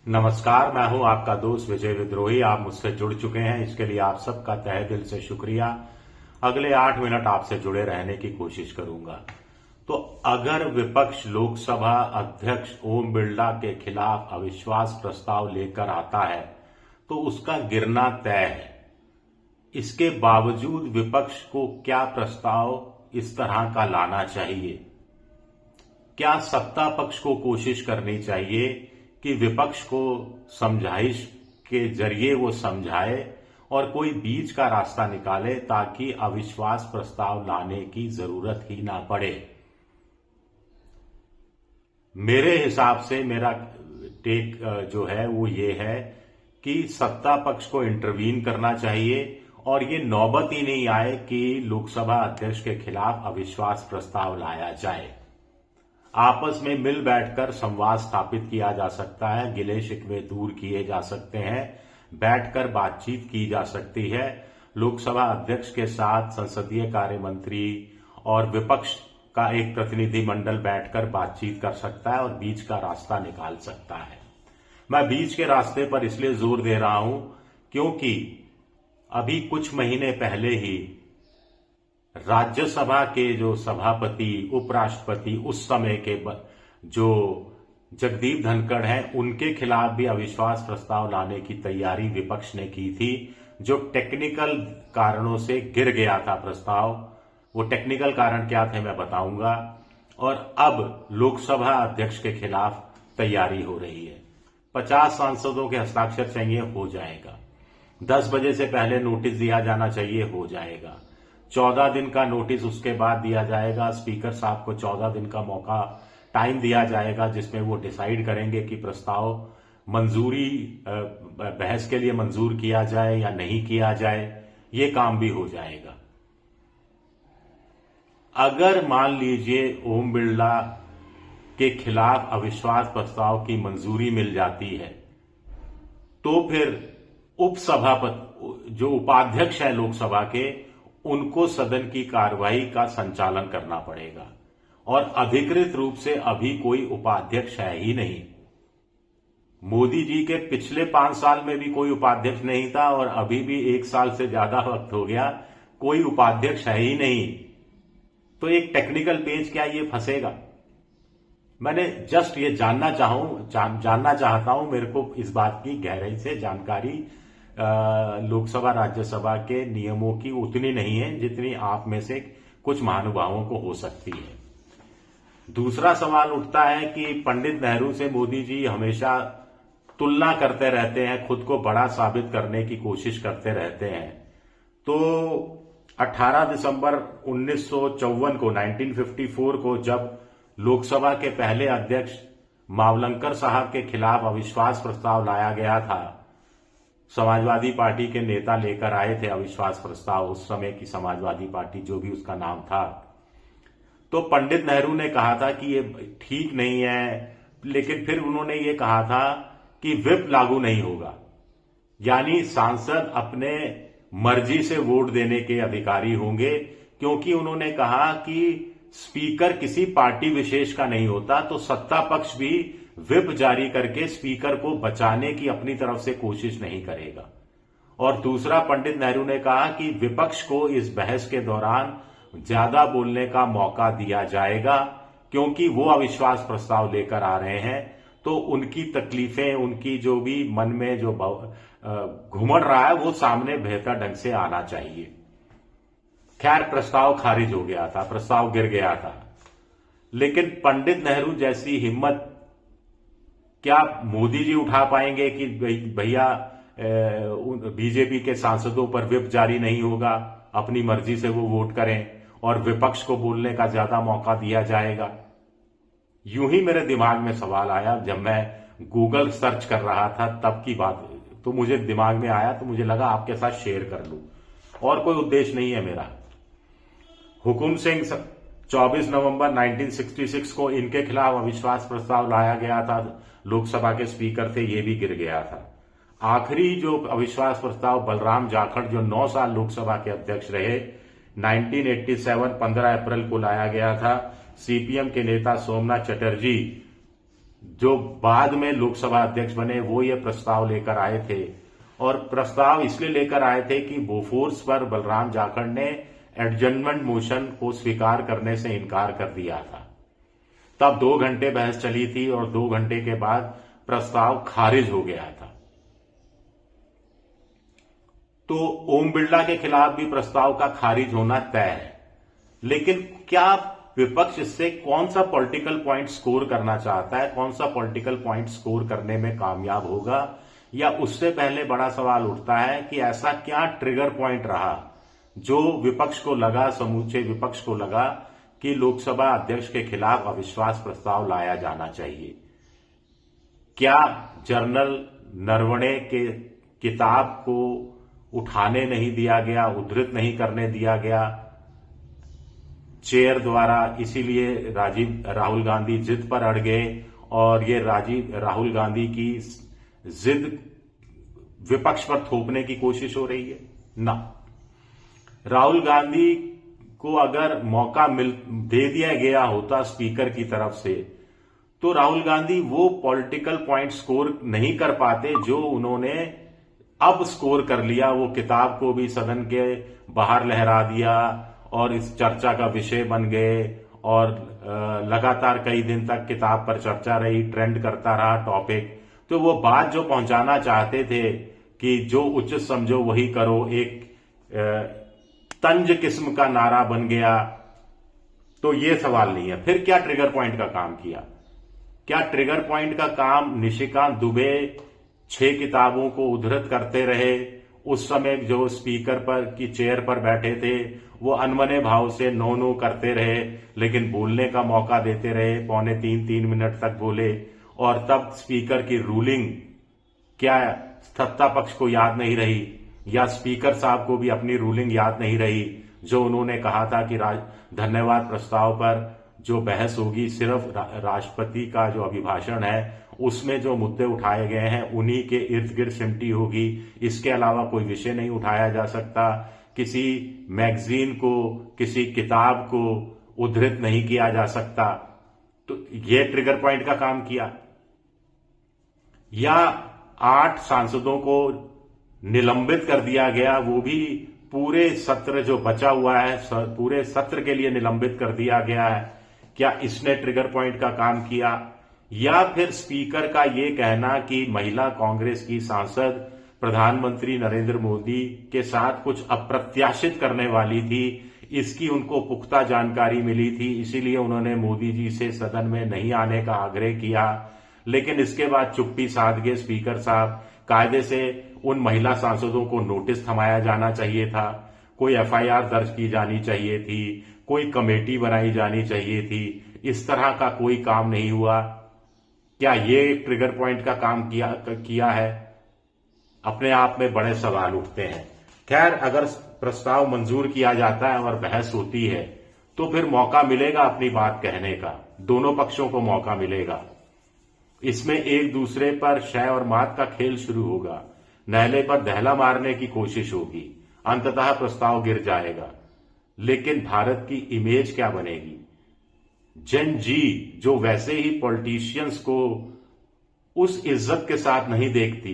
नमस्कार, मैं हूं आपका दोस्त विजय विद्रोही। आप मुझसे जुड़ चुके हैं, इसके लिए आप सबका तहे दिल से शुक्रिया। अगले 8 मिनट आपसे जुड़े रहने की कोशिश करूंगा। तो अगर विपक्ष लोकसभा अध्यक्ष ओम बिरला के खिलाफ अविश्वास प्रस्ताव लेकर आता है तो उसका गिरना तय है। इसके बावजूद विपक्ष को क्या प्रस्ताव इस तरह का लाना चाहिए? क्या सत्ता पक्ष को कोशिश करनी चाहिए कि विपक्ष को समझाइश के जरिए वो समझाए और कोई बीच का रास्ता निकाले ताकि अविश्वास प्रस्ताव लाने की जरूरत ही ना पड़े? मेरे हिसाब से मेरा टेक जो है वो ये है कि सत्ता पक्ष को इंटरवीन करना चाहिए और ये नौबत ही नहीं आए कि लोकसभा अध्यक्ष के खिलाफ अविश्वास प्रस्ताव लाया जाए। आपस में मिल बैठकर संवाद स्थापित किया जा सकता है, गिले शिकवे दूर किए जा सकते हैं, बैठकर बातचीत की जा सकती है। लोकसभा अध्यक्ष के साथ संसदीय कार्य मंत्री और विपक्ष का एक प्रतिनिधिमंडल बैठकर बातचीत कर सकता है और बीच का रास्ता निकाल सकता है। मैं बीच के रास्ते पर इसलिए जोर दे रहा हूं क्योंकि अभी कुछ महीने पहले ही राज्यसभा के जो सभापति, उपराष्ट्रपति उस समय के जो जगदीप धनखड़ हैं, उनके खिलाफ भी अविश्वास प्रस्ताव लाने की तैयारी विपक्ष ने की थी, जो टेक्निकल कारणों से गिर गया था प्रस्ताव। वो टेक्निकल कारण क्या थे मैं बताऊंगा। और अब लोकसभा अध्यक्ष के खिलाफ तैयारी हो रही है। 50 सांसदों के हस्ताक्षर चाहिए, हो जाएगा। 10 बजे से पहले नोटिस दिया जाना चाहिए, हो जाएगा। 14 दिन का नोटिस उसके बाद दिया जाएगा। स्पीकर साहब को 14 दिन का मौका टाइम दिया जाएगा जिसमें वो डिसाइड करेंगे कि प्रस्ताव मंजूरी बहस के लिए मंजूर किया जाए या नहीं किया जाए। ये काम भी हो जाएगा। अगर मान लीजिए ओम बिरला के खिलाफ अविश्वास प्रस्ताव की मंजूरी मिल जाती है तो फिर उपसभापति जो उपाध्यक्ष है लोकसभा के, उनको सदन की कार्रवाई का संचालन करना पड़ेगा। और अधिकृत रूप से अभी कोई उपाध्यक्ष है ही नहीं। मोदी जी के पिछले 5 साल में भी कोई उपाध्यक्ष नहीं था और अभी भी 1 साल से ज्यादा वक्त हो गया, कोई उपाध्यक्ष है ही नहीं। तो एक टेक्निकल पेज क्या ये फंसेगा? मैंने जस्ट ये जानना चाहता हूं। मेरे को इस बात की गहराई से जानकारी लोकसभा राज्यसभा के नियमों की उतनी नहीं है जितनी आप में से कुछ महानुभावों को हो सकती है। दूसरा सवाल उठता है कि पंडित नेहरू से मोदी जी हमेशा तुलना करते रहते हैं, खुद को बड़ा साबित करने की कोशिश करते रहते हैं। तो 18 दिसंबर 1954 को 1954 को जब लोकसभा के पहले अध्यक्ष मावलंकर साहब के खिलाफ अविश्वास प्रस्ताव लाया गया था, समाजवादी पार्टी के नेता लेकर आए थे अविश्वास प्रस्ताव, उस समय की समाजवादी पार्टी जो भी उसका नाम था। तो पंडित नेहरू ने कहा था कि ये ठीक नहीं है, लेकिन फिर उन्होंने ये कहा था कि व्हिप लागू नहीं होगा, यानी सांसद अपने मर्जी से वोट देने के अधिकारी होंगे। क्योंकि उन्होंने कहा कि स्पीकर किसी पार्टी विशेष का नहीं होता, तो सत्ता पक्ष भी व्हिप जारी करके स्पीकर को बचाने की अपनी तरफ से कोशिश नहीं करेगा। और दूसरा, पंडित नेहरू ने कहा कि विपक्ष को इस बहस के दौरान ज्यादा बोलने का मौका दिया जाएगा क्योंकि वो अविश्वास प्रस्ताव लेकर आ रहे हैं, तो उनकी तकलीफें, उनकी जो भी मन में जो घुमड़ रहा है वो सामने बेहतर ढंग से आना चाहिए। खैर, प्रस्ताव खारिज हो गया था, प्रस्ताव गिर गया था। लेकिन पंडित नेहरू जैसी हिम्मत क्या मोदी जी उठा पाएंगे कि भैया बीजेपी के सांसदों पर व्हिप जारी नहीं होगा, अपनी मर्जी से वो वोट करें और विपक्ष को बोलने का ज्यादा मौका दिया जाएगा? यूं ही मेरे दिमाग में सवाल आया जब मैं गूगल सर्च कर रहा था, तब की बात। तो मुझे दिमाग में आया, तो मुझे लगा आपके साथ शेयर कर लूं। और कोई उद्देश्य नहीं है मेरा। हुकुम सिंह 24 नवंबर 1966 को इनके खिलाफ अविश्वास प्रस्ताव लाया गया था, लोकसभा के स्पीकर थे, ये भी गिर गया था। आखिरी जो अविश्वास प्रस्ताव बलराम जाखड़ जो 9 साल लोकसभा के अध्यक्ष रहे, 1987 15 अप्रैल को लाया गया था। सीपीएम के नेता सोमनाथ चटर्जी जो बाद में लोकसभा अध्यक्ष बने वो ये प्रस्ताव लेकर आए थे, और प्रस्ताव इसलिए लेकर आए थे कि बोफोर्स पर बलराम जाखड़ ने एडजर्नमेंट मोशन को स्वीकार करने से इनकार कर दिया था। तब 2 घंटे बहस चली थी और 2 घंटे के बाद प्रस्ताव खारिज हो गया था। तो ओम बिरला के खिलाफ भी प्रस्ताव का खारिज होना तय है। लेकिन क्या विपक्ष इससे कौन सा पॉलिटिकल पॉइंट स्कोर करना चाहता है, कौन सा पॉलिटिकल पॉइंट स्कोर करने में कामयाब होगा, या उससे पहले बड़ा सवाल उठता है कि ऐसा क्या ट्रिगर पॉइंट रहा जो विपक्ष को लगा, समूचे विपक्ष को लगा कि लोकसभा अध्यक्ष के खिलाफ अविश्वास प्रस्ताव लाया जाना चाहिए। क्या जनरल नरवणे के किताब को उठाने नहीं दिया गया, उद्धृत नहीं करने दिया गया चेयर द्वारा, इसीलिए राहुल गांधी जिद पर अड़ गए और ये राहुल गांधी की जिद विपक्ष पर थोपने की कोशिश हो रही है ना। राहुल गांधी को अगर मौका दे दिया गया होता स्पीकर की तरफ से, तो राहुल गांधी वो पॉलिटिकल पॉइंट स्कोर नहीं कर पाते जो उन्होंने अब स्कोर कर लिया। वो किताब को भी सदन के बाहर लहरा दिया और इस चर्चा का विषय बन गए, और लगातार कई दिन तक किताब पर चर्चा रही, ट्रेंड करता रहा टॉपिक। तो वो बात जो पहुंचाना चाहते थे कि जो उचित समझो वही करो, एक तंज किस्म का नारा बन गया। तो ये सवाल नहीं है। फिर क्या ट्रिगर पॉइंट का काम किया? क्या ट्रिगर पॉइंट का काम निशिकांत दुबे 6 किताबों को उद्धृत करते रहे? उस समय जो स्पीकर पर की चेयर पर बैठे थे वो अनमने भाव से नो नो करते रहे, लेकिन बोलने का मौका देते रहे। 2.25-3 मिनट तक बोले, और तब स्पीकर की रूलिंग क्या सत्ता पक्ष को याद नहीं रही, या स्पीकर साहब को भी अपनी रूलिंग याद नहीं रही जो उन्होंने कहा था कि धन्यवाद प्रस्ताव पर जो बहस होगी सिर्फ राष्ट्रपति का जो अभिभाषण है उसमें जो मुद्दे उठाए गए हैं उन्हीं के इर्द गिर्द सिमटी होगी, इसके अलावा कोई विषय नहीं उठाया जा सकता। किसी मैगजीन को, किसी किताब को उद्धृत नहीं किया जा सकता। तो ये ट्रिगर पॉइंट का काम किया। या 8 सांसदों को निलंबित कर दिया गया, वो भी पूरे सत्र जो बचा हुआ है पूरे सत्र के लिए निलंबित कर दिया गया है। क्या इसने ट्रिगर पॉइंट का काम किया? या फिर स्पीकर का ये कहना कि महिला कांग्रेस की सांसद प्रधानमंत्री नरेंद्र मोदी के साथ कुछ अप्रत्याशित करने वाली थी, इसकी उनको पुख्ता जानकारी मिली थी, इसीलिए उन्होंने मोदी जी से सदन में नहीं आने का आग्रह किया। लेकिन इसके बाद चुप्पी साध गए स्पीकर साहब। कायदे से उन महिला सांसदों को नोटिस थमाया जाना चाहिए था, कोई एफआईआर दर्ज की जानी चाहिए थी, कोई कमेटी बनाई जानी चाहिए थी। इस तरह का कोई काम नहीं हुआ। क्या ये एक ट्रिगर पॉइंट का काम किया है? अपने आप में बड़े सवाल उठते हैं। खैर, अगर प्रस्ताव मंजूर किया जाता है और बहस होती है तो फिर मौका मिलेगा अपनी बात कहने का, दोनों पक्षों को मौका मिलेगा। इसमें एक दूसरे पर शय और मात का खेल शुरू होगा, नहले पर दहला मारने की कोशिश होगी, अंततः प्रस्ताव गिर जाएगा। लेकिन भारत की इमेज क्या बनेगी? जेन जी जो वैसे ही पॉलिटिशियंस को उस इज्जत के साथ नहीं देखती,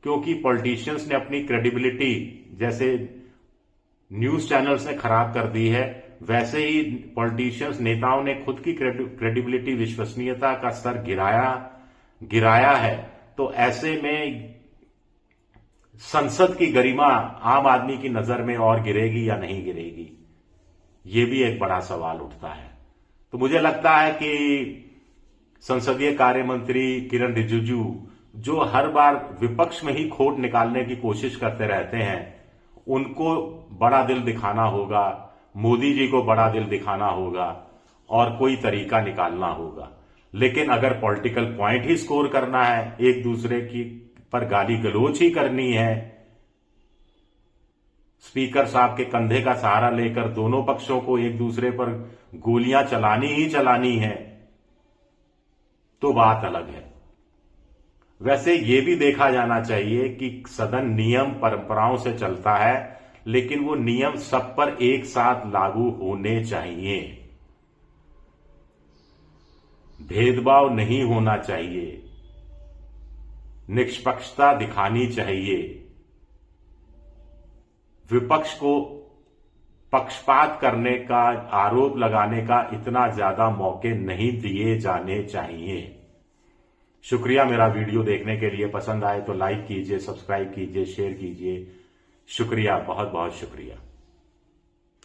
क्योंकि पॉलिटिशियंस ने अपनी क्रेडिबिलिटी जैसे न्यूज चैनल्स ने खराब कर दी है, वैसे ही पॉलिटिशियंस नेताओं ने खुद की क्रेडिबिलिटी, विश्वसनीयता का स्तर गिराया है। तो ऐसे में संसद की गरिमा आम आदमी की नजर में और गिरेगी या नहीं गिरेगी, ये भी एक बड़ा सवाल उठता है। तो मुझे लगता है कि संसदीय कार्य मंत्री किरण रिजिजू जो हर बार विपक्ष में ही खोट निकालने की कोशिश करते रहते हैं, उनको बड़ा दिल दिखाना होगा, मोदी जी को बड़ा दिल दिखाना होगा और कोई तरीका निकालना होगा। लेकिन अगर पॉलिटिकल पॉइंट ही स्कोर करना है, एक दूसरे की पर गाली गलौज ही करनी है, स्पीकर साहब के कंधे का सहारा लेकर दोनों पक्षों को एक दूसरे पर गोलियां चलानी है, तो बात अलग है। वैसे ये भी देखा जाना चाहिए कि सदन नियम परंपराओं से चलता है, लेकिन वो नियम सब पर एक साथ लागू होने चाहिए। भेदभाव नहीं होना चाहिए, निष्पक्षता दिखानी चाहिए, विपक्ष को पक्षपात करने का, आरोप लगाने का इतना ज्यादा मौके नहीं दिए जाने चाहिए। शुक्रिया मेरा वीडियो देखने के लिए। पसंद आए तो लाइक कीजिए, सब्सक्राइब कीजिए, शेयर कीजिए। शुक्रिया, बहुत बहुत शुक्रिया।